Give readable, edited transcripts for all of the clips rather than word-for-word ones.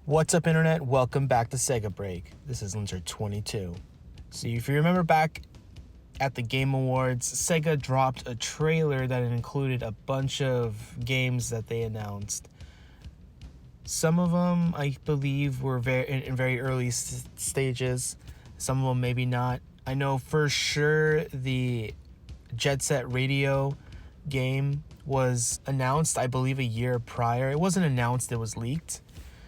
What's up, Internet? Welcome back to Sega Break. This is Linter 22. So if you remember back at the Game Awards, Sega dropped a trailer that included a bunch of games that they announced. Some of them, I believe, were in very early stages. Some of them maybe not. I know for sure the Jet Set Radio game was announced, I believe, a year prior. It wasn't announced, it was leaked.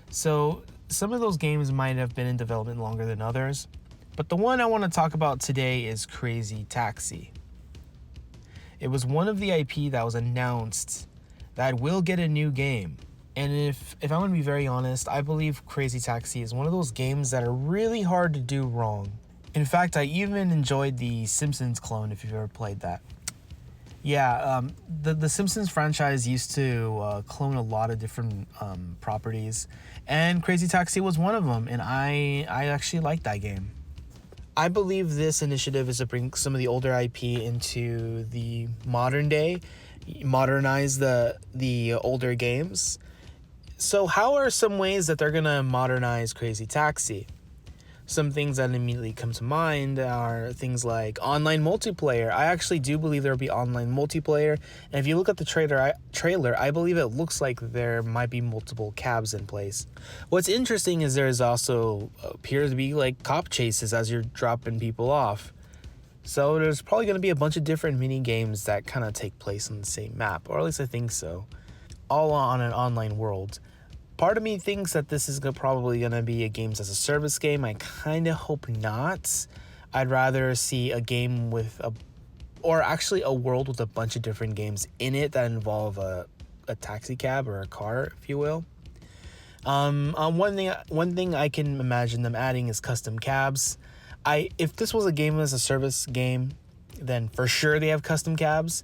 So some of those games might have been in development longer than others, but the one I want to talk about today is Crazy Taxi. It was one of the IP that was announced that will get a new game. And if I'm going to be very honest, I believe Crazy Taxi is one of those games that are really hard to do wrong. In fact, I even enjoyed the Simpsons clone, if you've ever played that. Yeah, the Simpsons franchise used to clone a lot of different properties, and Crazy Taxi was one of them, and I actually liked that game. I believe this initiative is to bring some of the older IP into the modern day, modernize the older games. So how are some ways that they're going to modernize Crazy Taxi? Some things that immediately come to mind are things like online multiplayer. I actually do believe there will be online multiplayer. And if you look at the trailer, I believe it looks like there might be multiple cabs in place. What's interesting is there's also appears to be like cop chases as you're dropping people off. So there's probably going to be a bunch of different mini games that kind of take place on the same map, or at least I think so, all on an online world. Part of me thinks that this is probably going to be a games as a service game. I kind of hope not. I'd rather see a game or actually a world with a bunch of different games in it that involve a taxi cab or a car, if you will. One thing I can imagine them adding is custom cabs. If this was a game as a service game, then for sure they have custom cabs.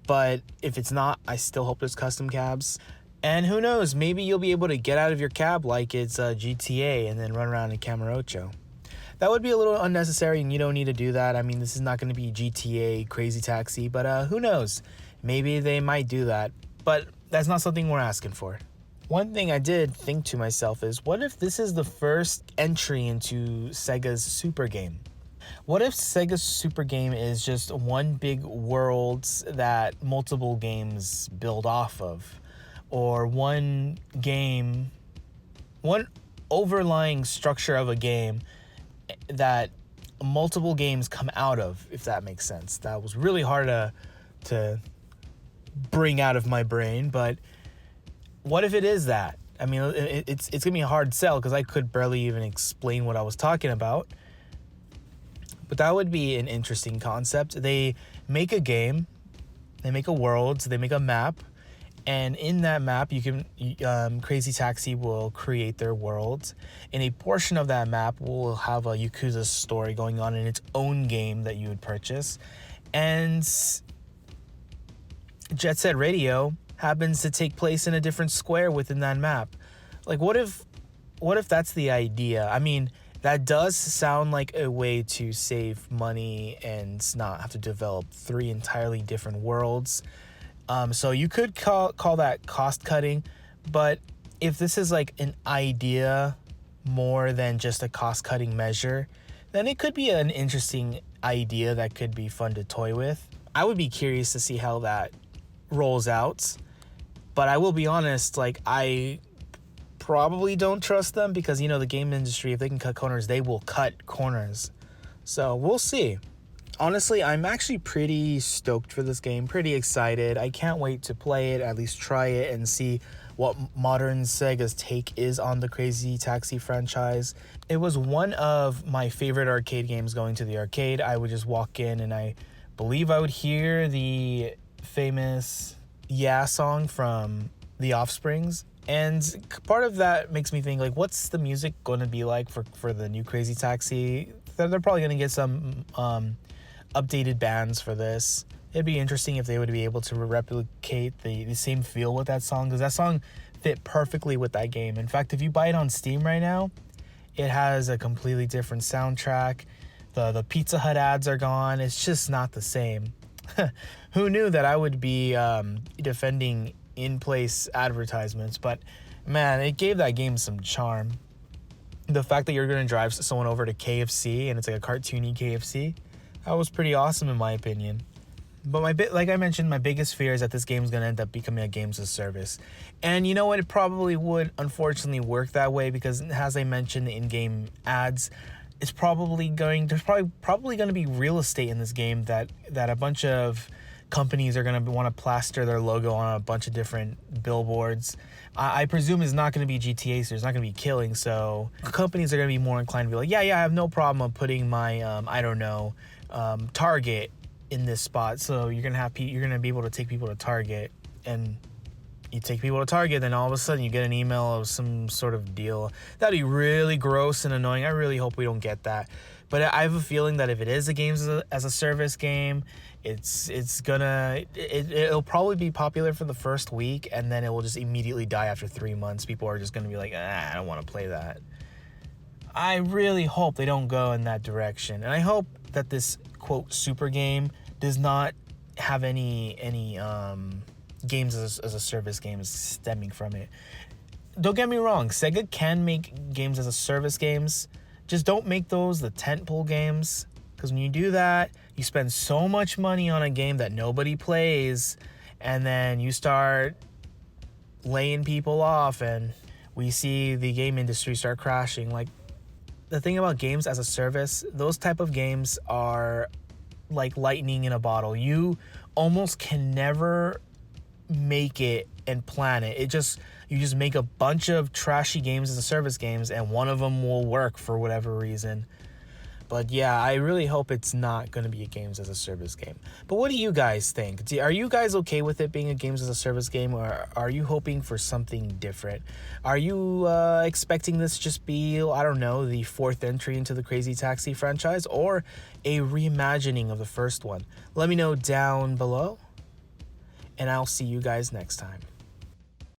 But if it's not, I still hope there's custom cabs. And who knows, maybe you'll be able to get out of your cab like it's GTA and then run around in Camarocho. That would be a little unnecessary, and you don't need to do that. I mean, this is not going to be GTA Crazy Taxi, but who knows? Maybe they might do that, but that's not something we're asking for. One thing I did think to myself is, what if this is the first entry into Sega's Super Game? What if Sega's Super Game is just one big world that multiple games build off of? Or one overlying structure of a game that multiple games come out of, if that makes sense. That was really hard to bring out of my brain, but what if it is that? I mean, it's going to be a hard sell because I could barely even explain what I was talking about. But that would be an interesting concept. They make a game, they make a world, they make a map, and in that map, Crazy Taxi will create their world. And a portion of that map will have a Yakuza story going on in its own game that you would purchase. And Jet Set Radio happens to take place in a different square within that map. Like, what if that's the idea? I mean, that does sound like a way to save money and not have to develop 3 entirely different worlds. So you could call that cost cutting, but if this is like an idea more than just a cost cutting measure, then it could be an interesting idea that could be fun to toy with. I would be curious to see how that rolls out, but I will be honest, like, I probably don't trust them because, the game industry, if they can cut corners, they will cut corners. So we'll see. Honestly, I'm actually pretty stoked for this game, pretty excited. I can't wait to play it, at least try it, and see what modern Sega's take is on the Crazy Taxi franchise. It was one of my favorite arcade games going to the arcade. I would just walk in and I believe I would hear the famous Yeah song from The Offsprings. And part of that makes me think, like, what's the music going to be like for the new Crazy Taxi? They're probably going to get some updated bands for this. It'd be interesting if they would be able to replicate the same feel with that song, because that song fit perfectly with that game. In fact, if you buy it on Steam right now, it has a completely different soundtrack. The Pizza Hut ads are gone. It's just not the same. Who knew that I would be defending in-place advertisements? But Man, it gave that game some charm. The fact that you're going to drive someone over to KFC and it's like a cartoony KFC, that was pretty awesome in my opinion. But like I mentioned, my biggest fear is that this game is going to end up becoming a games as a service. And you know what? It probably would unfortunately work that way because, as I mentioned, the in-game ads, there's probably going to be real estate in this game that a bunch of companies are going to want to plaster their logo on a bunch of different billboards. I presume it's not going to be GTA, so there's not going to be killing. So companies are going to be more inclined to be like, yeah, I have no problem of putting my, Target in this spot. So you're going to be able to take people to Target, and you take people to Target, then all of a sudden you get an email of some sort of deal. That'd be really gross and annoying. I really hope we don't get that. But I have a feeling that if it is a games as a service game, it'll probably be popular for the first week, and then it will just immediately die after 3 months. People are just gonna be like, I don't want to play that. I really hope they don't go in that direction, and I hope that this quote super game does not have any games as a service games stemming from it. Don't get me wrong, Sega can make games as a service games. Just don't make those the tentpole games, because when you do that, you spend so much money on a game that nobody plays, and then you start laying people off, and we see the game industry start crashing. Like, the thing about games as a service, those type of games are like lightning in a bottle. You almost can never make it and plan it. You just make a bunch of trashy games as a service games, and one of them will work for whatever reason. But yeah, I really hope it's not going to be a games as a service game. But what do you guys think? Are you guys okay with it being a games as a service game, or are you hoping for something different? Are you expecting this to just be, I don't know, the fourth entry into the Crazy Taxi franchise, or a reimagining of the first one? Let me know down below, and I'll see you guys next time.